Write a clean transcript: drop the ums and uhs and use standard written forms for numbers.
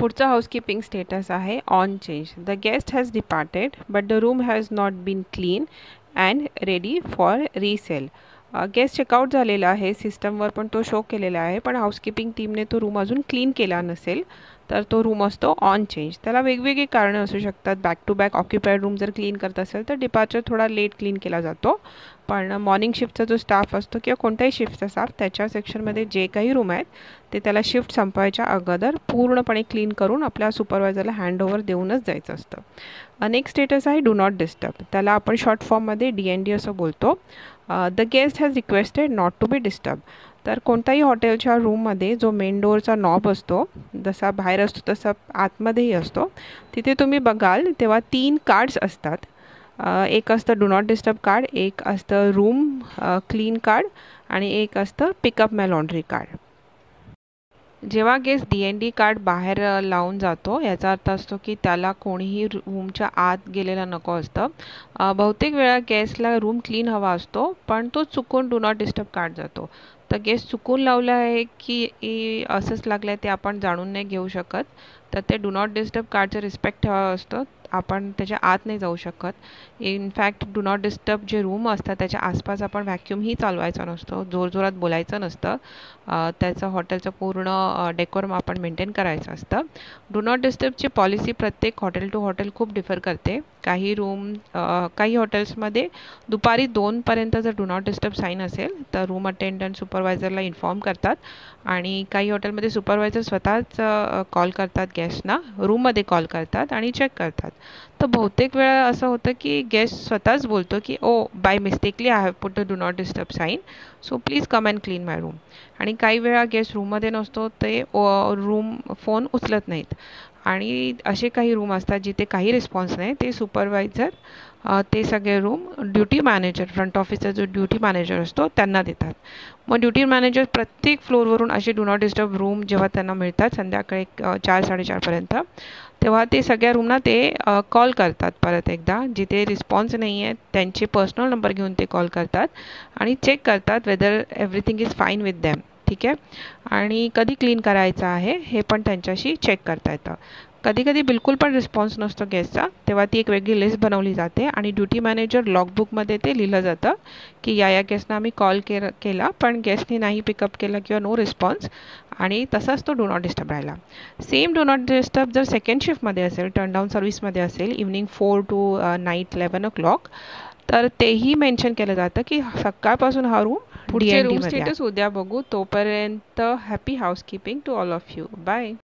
पुढचा housekeeping status आहे on change. The guest has departed but the room has not been clean and ready for resale. Guest checkout झालेला आहे सिस्टमवर, पण तो शो केलेला आहे, पण हाऊसकीपिंग टीमने तो रूम अजून क्लीन केला नसेल तर तो रूम असतो ऑन चेंज. त्याला वेगवेगळी कारणं असू शकतात. Back to back occupied room जर क्लीन करत असेल तर डिपार्चर थोडा लेट क्लीन केला जातो, पण मॉर्निंग शिफ्टचा जो स्टाफ असतो किंवा कोणत्याही शिफ्टचा स्टाफ त्याच्या सेक्शनमध्ये जे काही रूम आहेत ते त्याला शिफ्ट संपवायच्या अगोदर पूर्णपणे क्लीन करून आपल्या सुपरवायझरला हँडओव्हर देऊनच जायचं असतं. नेक्स्ट स्टेटस आहे डू नॉट डिस्टर्ब. त्याला आपण शॉर्ट फॉर्ममध्ये DND असं बोलतो. The guest has requested not to be disturb. तर कोणत्याही हॉटेलच्या रूममध्ये जो मेन डोअरचा नॉब असतो, जसा बाहेर असतो तसा आतमध्येही असतो, तिथे तुम्ही बघाल तेव्हा 3 कार्ड्स असतात. एक असतं डू नॉट डिस्टर्ब कार्ड, एक असतं रूम क्लीन कार्ड आणि एक असतं पिकअप माय लॉन्ड्री कार्ड. जेव्हा गेस्ट DND कार्ड बाहेर लावून जातो याचा अर्थ असतो की त्याला कोणीही रूमच्या आत गेलेला नको असतं. बहुतेक वेळा गेस्टला रूम क्लीन हवा असतो, पण तो चुकून डू नॉट डिस्टर्ब कार्ड जातो. तर गेस्ट चुकून लावलं आहे की असंच लागलं आहे ते आपण जाणून नाही घेऊ शकत. तर ते डू नॉट डिस्टर्ब कार्डचं रिस्पेक्ट ठेवावं असतं. आपण त्याच्या आत नाही जाऊ शकत. इनफॅक्ट डू नॉट डिस्टर्ब जे रूम असतात त्याच्या आसपास आपण व्हॅक्यूमही चालवायचा नसतो, जोरजोरात बोलायचं नसतं. त्याचं हॉटेलचं पूर्ण डेकोरम आपण मेंटेन करायचं असतं. डू नॉट डिस्टर्बची पॉलिसी प्रत्येक हॉटेल टू हॉटेल खूप डिफर करते. काही हॉटेल्समध्ये दुपारी 2पर्यंत जर डू नॉट डिस्टर्ब साईन असेल तर रूम अटेंडंट सुपरवायझरला इन्फॉर्म करतात आणि काही हॉटेलमध्ये सुपरवायझर स्वतःच कॉल करतात गेस्टना, रूममध्ये कॉल करतात आणि चेक करतात. तर बहुतेक वेळा असं होतं की गेस्ट स्वतःच बोलतो की oh by mistakenly I have put the do not disturb sign, so please come and clean my room. आणि काही वेळा गेस्ट रूममध्ये नसतो ते फोन उचलत नाहीत आणि असे काही रूम असतात जिथे काही रिस्पॉन्स नाही. ते सुपरवायझर ते सगळे रूम ड्युटी मॅनेजर, फ्रंट ऑफिसचा जो ड्युटी मॅनेजर असतो त्यांना देतात. मग ड्युटी मॅनेजर प्रत्येक फ्लोअरवरून असे डू नॉट डिस्टर्ब रूम जेव्हा त्यांना मिळतात संध्याकाळी 4-4:30पर्यंत, तेव्हा ते सगळ्या रूमना ते कॉल करतात परत एकदा. जिथे रिस्पॉन्स नाही आहे त्यांचे पर्सनल नंबर घेऊन ते कॉल करतात आणि चेक करतात whether everything is fine with them. ठीक आहे. आणि कधी क्लीन करायचं आहे हे पण त्यांच्याशी चेक करता येतं. कधी कधी बिलकुल पण रिस्पॉन्स नसतो गेस्टचा, तेव्हा ती एक वेगळी लिस्ट बनवली जाते आणि ड्युटी मॅनेजर लॉगबुकमध्ये ते लिहिलं जातं की या गेस्टना आम्ही कॉल केला पण गेस्टने नाही पिकअप केला किंवा नो रिस्पॉन्स, आणि तसाच तो डू नॉट डिस्टर्ब राहिला. सेम डू नॉट डिस्टर्ब जर सेकंड शिफ्टमध्ये असेल, टर्नडाऊन सर्व्हिसमध्ये असेल, इव्हनिंग 4 to नाईट 11 o'clock, तर तेही मेन्शन केलं जातं की सकाळपासून हा रूम पुढचे रूम स्टेटस उद्या बघू. तोपर्यंत happy housekeeping to all of you. Bye.